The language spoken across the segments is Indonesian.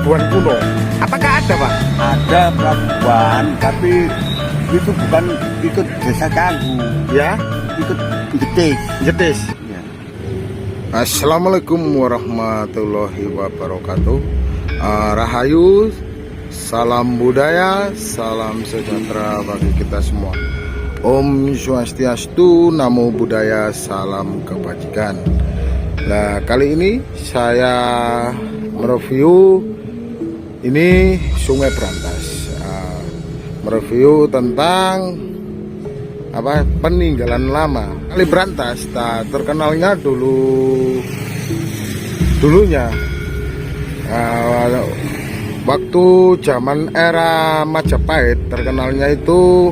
pelabuhan kuno. Apakah ada, Pak? Ada pelabuhan, tapi itu bukan ikut desa Canggu, Ya, ikut Jetis. Jetis. Ya. Assalamualaikum warahmatullahi wabarakatuh. Rahayu, salam budaya, salam sejahtera bagi kita semua. Om Swastiastu, Namo Buddhaya, salam kebajikan. Nah, kali ini saya mereview ini Sungai Brantas, mereview tentang peninggalan lama Kali Brantas. Terkenalnya dulunya waktu zaman era Majapahit, terkenalnya itu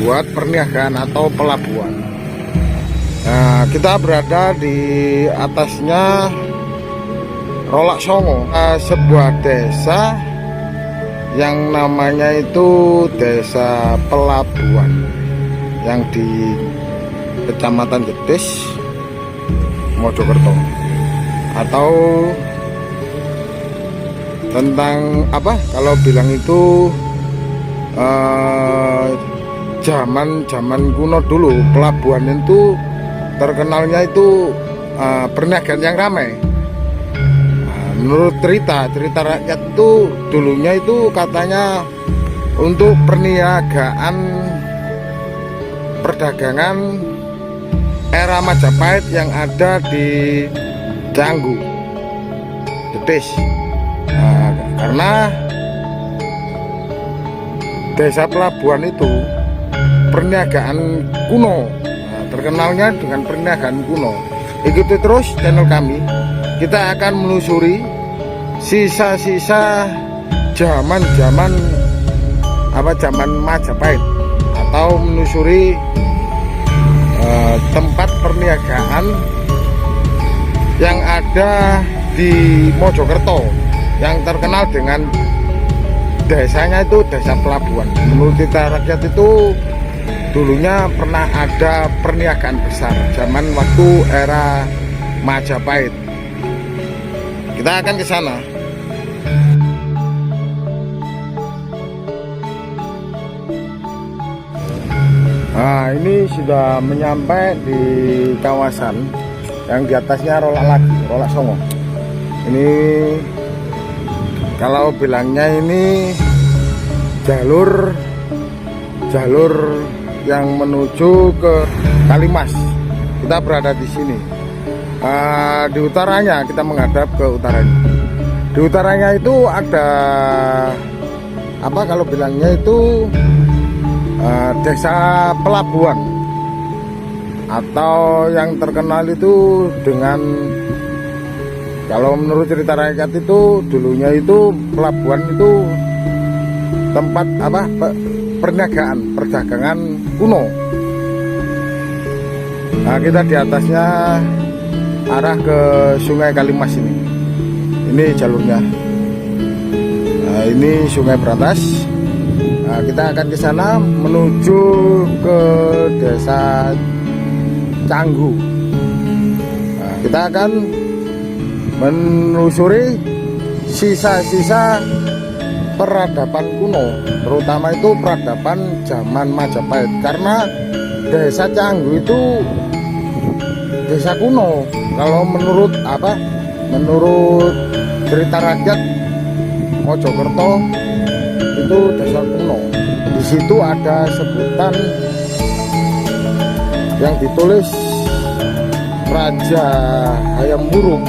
buat perniagaan atau pelabuhan. Nah, kita berada di atasnya Rolak Songo, sebuah desa yang namanya itu Desa Pelabuhan, yang di Kecamatan Jetis, Mojokerto. Atau tentang kalau bilang itu zaman kuno dulu, pelabuhan itu terkenalnya itu perniagaan yang ramai. Menurut cerita rakyat itu dulunya itu katanya untuk perniagaan perdagangan era Majapahit yang ada di Canggu, Jetis. Karena desa pelabuhan itu perniagaan kuno, terkenalnya dengan perniagaan kuno. Ikuti terus channel kami, kita akan menelusuri sisa-sisa zaman Majapahit, atau menelusuri tempat perniagaan yang ada di Mojokerto yang terkenal dengan desanya itu Desa Pelabuhan. Menurut kita rakyat itu dulunya pernah ada perniagaan besar zaman waktu era Majapahit. Kita akan ke sana. Nah, ini sudah menyampai di kawasan yang di atasnya Rolak Songo. Ini kalau bilangnya ini jalur yang menuju ke Kalimas. Kita berada di sini. Di utaranya, kita menghadap ke utaranya. Di utaranya itu ada kalau bilangnya itu Desa Pelabuhan, atau yang terkenal itu dengan, kalau menurut cerita rakyat itu dulunya itu pelabuhan itu tempat perdagangan kuno. Nah, kita di atasnya arah ke Sungai Kalimas ini. Ini jalurnya. Nah, ini Sungai Brantas. Nah, kita akan ke sana menuju ke Desa Canggu. Nah, kita akan menelusuri sisa-sisa peradaban kuno, terutama itu peradaban zaman Majapahit, karena Desa Canggu itu desa kuno. Kalau menurut cerita rakyat Mojokerto itu desa kuno. Di situ ada sebutan yang ditulis Raja Hayam Wuruk.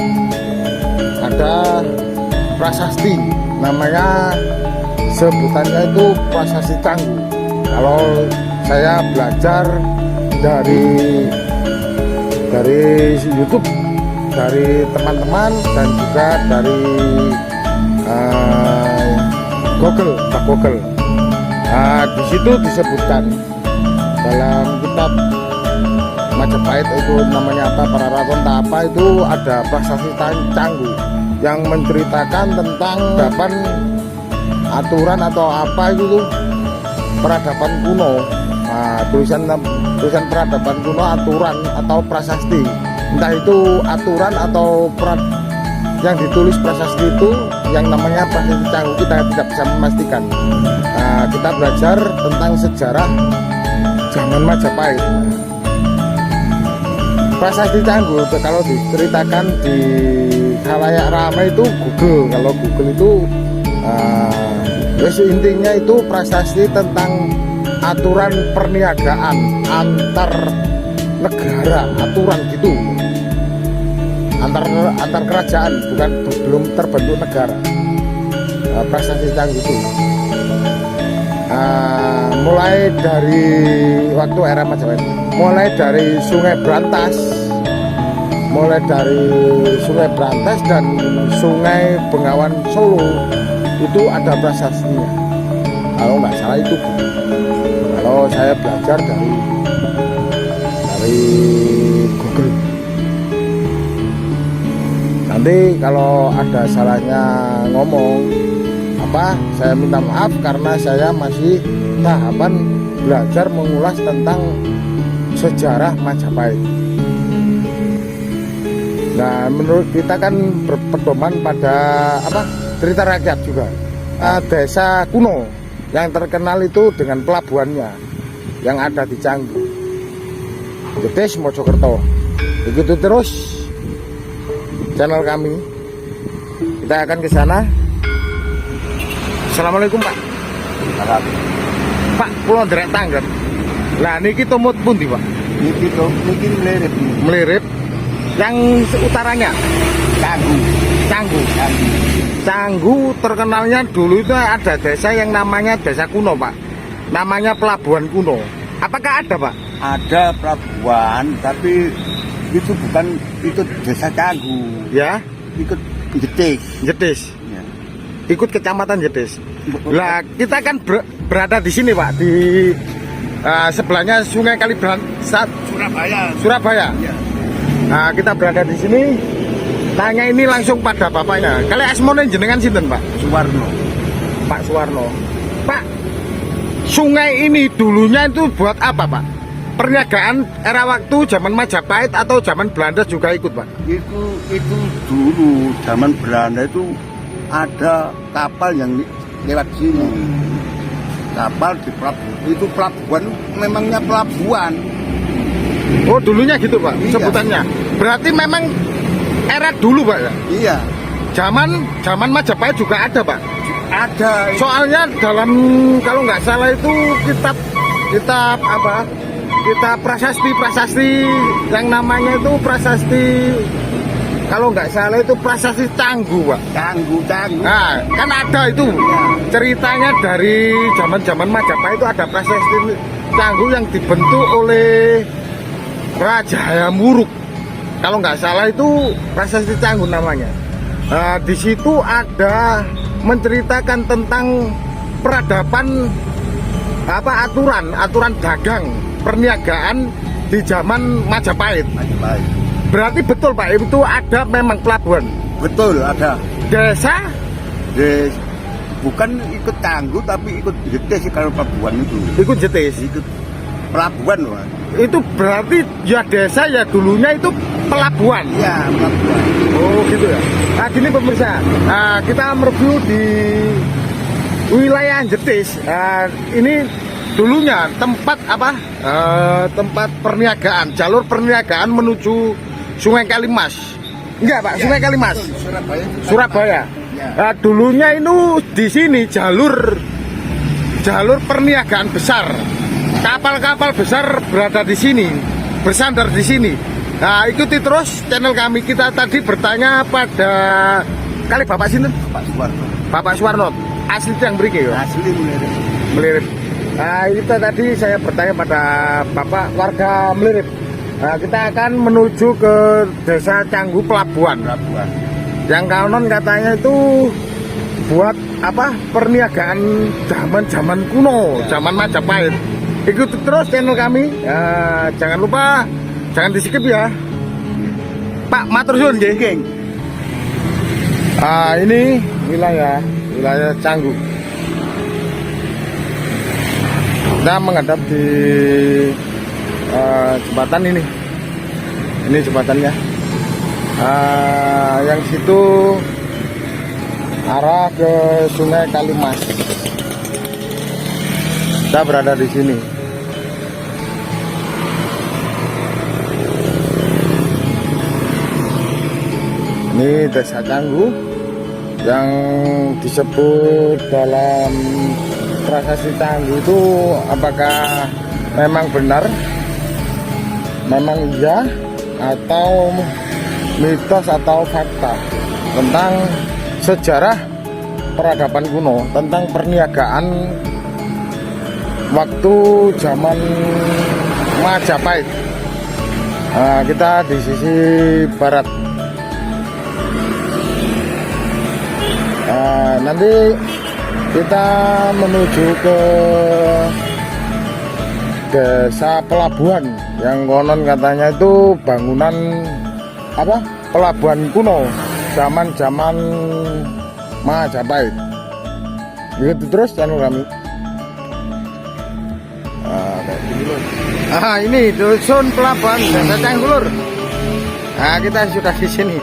Ada prasasti, namanya sebutannya itu Prasasti Canggu. Kalau saya belajar dari YouTube, dari teman-teman, dan juga dari Google. Nah, di situ disebutkan dalam kitab Majapahit itu namanya Pararaton itu ada Prasasti Canggu yang menceritakan tentang aturan atau itu peradaban kuno. Nah, tulisan peradaban kuno, aturan atau prasasti, entah itu aturan atau yang ditulis prasasti itu yang namanya prasasti Canggu kita tidak bisa memastikan. Kita belajar tentang sejarah zaman Majapahit. Prasasti Canggu kalau diceritakan di khalayak ramai itu Google. Kalau Google itu intinya itu prasasti tentang aturan perniagaan antar negara, aturan gitu, antar kerajaan, belum terbentuk negara. Prasasti Canggu itu mulai dari waktu era Majapahit, mulai dari Sungai Brantas dan Sungai Bengawan Solo itu ada prasastinya. Kalau nggak salah itu, kalau saya belajar dari Google. Nanti kalau ada salahnya ngomong saya minta maaf karena saya masih tahapan belajar mengulas tentang sejarah Majapahit. Nah, menurut kita kan berpedoman pada cerita rakyat juga. Desa kuno yang terkenal itu dengan pelabuhannya yang ada di Canggu, Jetis, Mojokerto. Begitu terus channel kami, kita akan ke sana. Assalamualaikum Pak. Pak, pulau derek tangget. Lah niki tumut pundi Pak? Niki Mlirip. Mlirip. Yang utaranya Canggu terkenalnya dulu itu ada desa yang namanya desa kuno Pak. Namanya pelabuhan kuno. Apakah ada Pak? Ada pelabuhan, tapi itu bukan desa Canggu. Ya. Ikut Jetis. Ya. Ikut kecamatan Jetis. Lah kita kan berada di sini Pak, di sebelahnya Sungai Kalibransat, Surabaya. Ya. Nah, kita berada di sini. Tanya ini langsung pada bapaknya. Kali asmone jenengan sinten Pak? Suwarno. Pak Suwarno. Pak, sungai ini dulunya itu buat apa Pak? Perniagaan era waktu zaman Majapahit atau zaman Belanda juga ikut Pak? Itu dulu zaman Belanda itu ada kapal yang lewat sini. Kapal di pelabuhan. Itu pelabuhan, memangnya pelabuhan. Oh, dulunya gitu Pak, iya. Sebutannya. Berarti memang era dulu Pak ya? Iya. Zaman Majapahit juga ada Pak? Ada. Soalnya dalam, kalau nggak salah itu kitab prasasti yang namanya itu prasasti, kalau nggak salah itu prasasti Canggu Pak. Canggu. Nah, kan ada itu ceritanya dari zaman Majapahit itu ada prasasti Canggu yang dibentuk oleh Raja Hayamuruk. Kalau nggak salah itu prasasti Canggu namanya. Nah, di situ ada menceritakan tentang peradaban aturan dagang perniagaan di zaman Majapahit. Berarti betul Pak, itu ada memang pelabuhan. Betul, ada. Desa? Bukan ikut Canggu tapi ikut Jetis kalau pelabuhan itu. Ikut Jetis. Ikut pelabuhan Pak. Itu berarti ya desa ya dulunya itu pelabuhan. Iya, pelabuhan. Oh gitu ya. Nah gini pemirsa, kita mereview di wilayah Jetis. Ini dulunya tempat tempat perniagaan, jalur perniagaan menuju Sungai Kalimas. Enggak Pak, ya, Sungai Kalimas. Surabaya. Ya. Nah, dulunya itu di sini jalur perniagaan besar. Kapal-kapal besar berada di sini, bersandar di sini. Nah, ikuti terus channel kami. Kita tadi bertanya pada kali Bapak sini, Bapak Suwarno. Asli yang beriki ya? Asli Mlirip. Nah, itu tadi saya bertanya pada Bapak warga Mlirip. Nah, kita akan menuju ke Desa Canggu Pelabuhan. Yang konon katanya itu buat perniagaan zaman kuno, zaman Majapahit. Ikuti terus channel kami. Jangan lupa, jangan di skip ya. Pak, matur suwun nggih. Ini wilayah Canggu. Kita menghadap di jembatan ini. Ini jembatannya. Yang situ arah ke Sungai Kalimas. Kita berada di sini. Ini Desa Canggu yang disebut dalam prasasti Canggu itu, apakah memang benar, memang iya, atau mitos atau fakta tentang sejarah peradaban kuno, tentang perniagaan waktu zaman Majapahit. Nah, kita di sisi barat. Nanti kita menuju ke Desa Pelabuhan yang konon katanya itu bangunan apa, pelabuhan kuno zaman Majapahit. Begitu terus channel kami. Ini dusun pelabuhan Desa Canggu. Nah, kita sudah di sini.